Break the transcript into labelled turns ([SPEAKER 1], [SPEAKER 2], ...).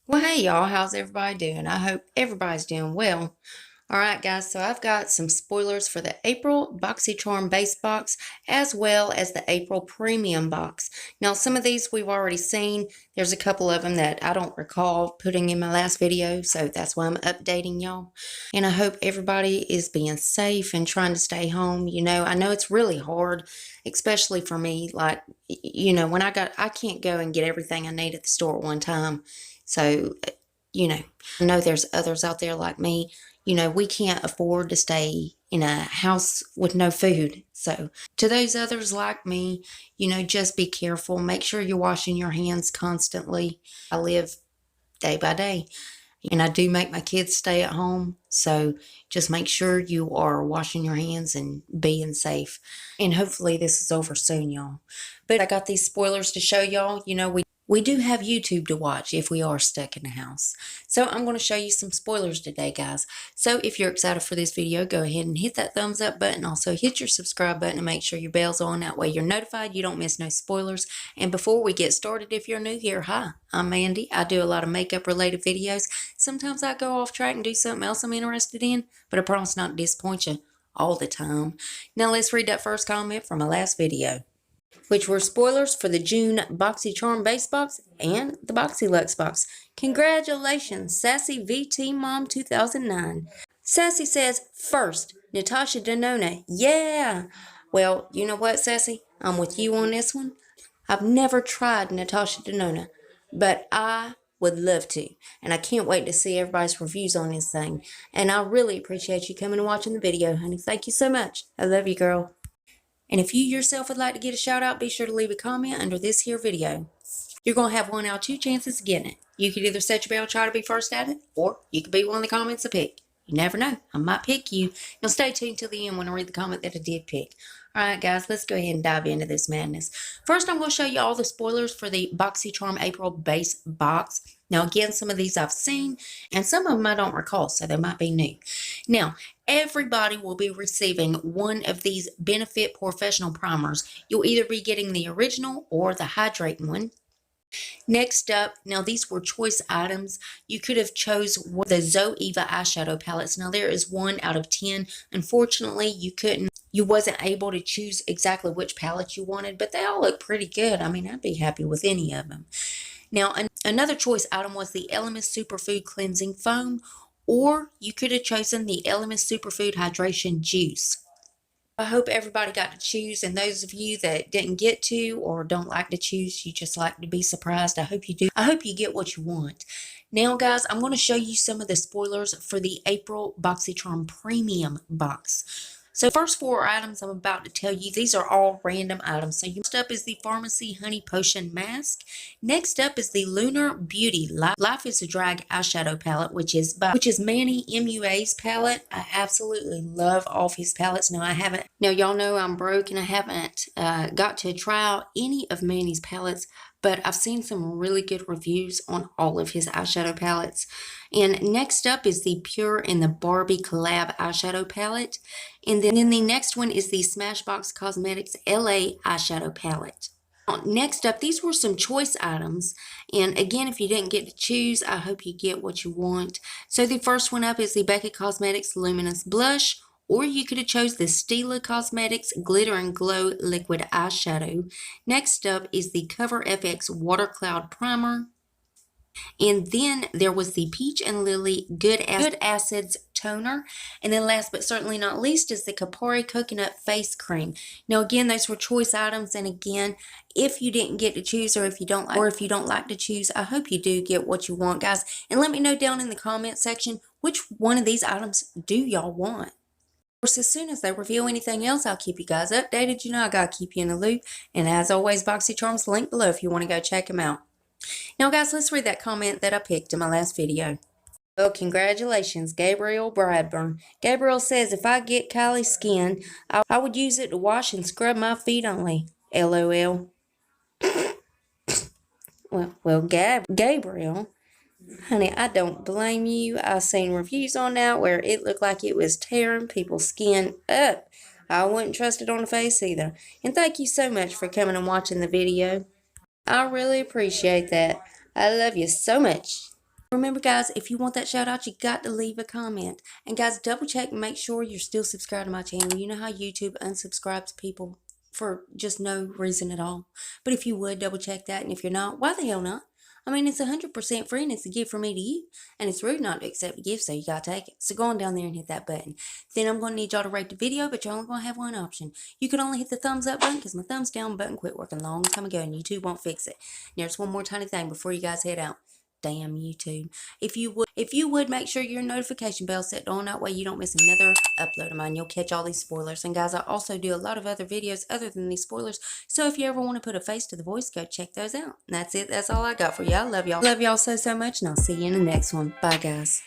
[SPEAKER 1] Well, hey y'all, how's everybody doing? I hope everybody's doing well. All right, guys, so I've got some spoilers for the April BoxyCharm base box as well as the April premium box. Now, some of these we've already seen. There's a couple of them that I don't recall putting in my last video, so that's why I'm updating y'all. And I hope everybody is being safe and trying to stay home. I know it's really hard, especially for me. Like, when I can't go and get everything I need at the store at one time. So, I know there's others out there like me. We can't afford to stay in a house with no food. So, to those others like me, just be careful. Make sure you're washing your hands constantly. I live day by day, and I do make my kids stay at home. So, just make sure you are washing your hands and being safe. And hopefully, this is over soon, y'all. But I got these spoilers to show y'all. We do have YouTube to watch if we are stuck in the house. So I'm going to show you some spoilers today, guys. So if you're excited for this video, go ahead and hit that thumbs up button. Also hit your subscribe button and make sure your bell's on. That way you're notified. You don't miss no spoilers. And before we get started, if you're new here, hi, I'm Mandy. I do a lot of makeup related videos. Sometimes I go off track and do something else I'm interested in, but I promise not to disappoint you all the time. Now let's read that first comment from my last video, which were spoilers for the June BoxyCharm base box and the BoxyLuxe box. Congratulations, Sassy VT Mom 2009. Sassy says, first, Natasha Denona. Yeah! Well, you know what, Sassy? I'm with you on this one. I've never tried Natasha Denona, but I would love to. And I can't wait to see everybody's reviews on this thing. And I really appreciate you coming and watching the video, honey. Thank you so much. I love you, girl. And if you yourself would like to get a shout out, be sure to leave a comment under this here video. You're going to have 1 out of 2 chances of getting it. You could either set your bell and try to be first at it, or you could be one of the comments I pick. You never know. I might pick you. Now stay tuned till the end when I read the comment that I did pick. Alright guys, let's go ahead and dive into this madness. First, I'm going to show you all the spoilers for the BoxyCharm April base box. Now again, some of these I've seen, and some of them I don't recall, so they might be new. Now, everybody will be receiving one of these Benefit Professional Primers. You'll either be getting the original or the hydrating one. Next up, now these were choice items. You could have chose the Zoeva eyeshadow palettes. Now there is 1 out of 10. Unfortunately, you wasn't able to choose exactly which palette you wanted, but they all look pretty good. I mean, I'd be happy with any of them. Now, another choice item was the Elemis Superfood Cleansing Foam, or you could have chosen the Elemis Superfood Hydration Juice. I hope everybody got to choose, and those of you that didn't get to or don't like to choose, you just like to be surprised, I hope you do. I hope you get what you want. Now, guys, I'm going to show you some of the spoilers for the April BoxyCharm Premium box. So first 4 items I'm about to tell you, these are all random items. So next up is the Pharmacy Honey Potion Mask. Next up is the Lunar Beauty Life is a Drag eyeshadow palette, which is Manny MUA's palette. I absolutely love all of his palettes. Now y'all know I'm broke and I haven't got to try out any of Manny's palettes, but I've seen some really good reviews on all of his eyeshadow palettes. And next up is the Pure and the Barbie collab eyeshadow palette. And then the next one is the Smashbox Cosmetics LA eyeshadow palette. Next up, these were some choice items. And again, if you didn't get to choose, I hope you get what you want. So the first one up is the Becca Cosmetics Luminous Blush, or you could have chose the Stila Cosmetics Glitter and Glow Liquid Eyeshadow. Next up is the Cover FX Water Cloud Primer. And then there was the Peach and Lily Good Acids Toner. And then last but certainly not least is the Kapari Coconut Face Cream. Now again, those were choice items. And again, if you didn't get to choose, or if you don't like to choose, I hope you do get what you want, guys. And let me know down in the comment section, which one of these items do y'all want? Of course, as soon as they reveal anything else, I'll keep you guys updated. You know I gotta keep you in the loop. And as always, BoxyCharm's linked below if you want to go check them out. Now, guys, let's read that comment that I picked in my last video. Well, congratulations, Gabriel Bradburn. Gabriel says, if I get Kylie's skin, I would use it to wash and scrub my feet only. LOL. well, Gabriel, honey, I don't blame you. I've seen reviews on that where it looked like it was tearing people's skin up. I wouldn't trust it on the face either. And thank you so much for coming and watching the video. I really appreciate that. I love you so much. Remember, guys, if you want that shout out, you got to leave a comment. And guys, double check and make sure you're still subscribed to my channel. You know how YouTube unsubscribes people for just no reason at all. But if you would, double check that. And if you're not, why the hell not? I mean, it's 100% free and it's a gift from me to you. And it's rude not to accept a gift, so you got to take it. So go on down there and hit that button. Then I'm going to need y'all to rate the video, but you're only going to have one option. You can only hit the thumbs up button because my thumbs down button quit working a long time ago and YouTube won't fix it. Now, there's one more tiny thing before you guys head out. Damn YouTube. If you would make sure your notification bell set on, that way you don't miss another upload of mine. You'll catch all these spoilers. And guys, I also do a lot of other videos other than these spoilers. So if you ever want to put a face to the voice, go check those out. And that's it. That's all I got for y'all. Love y'all. Love y'all so much. And I'll see you in the next one. Bye, guys.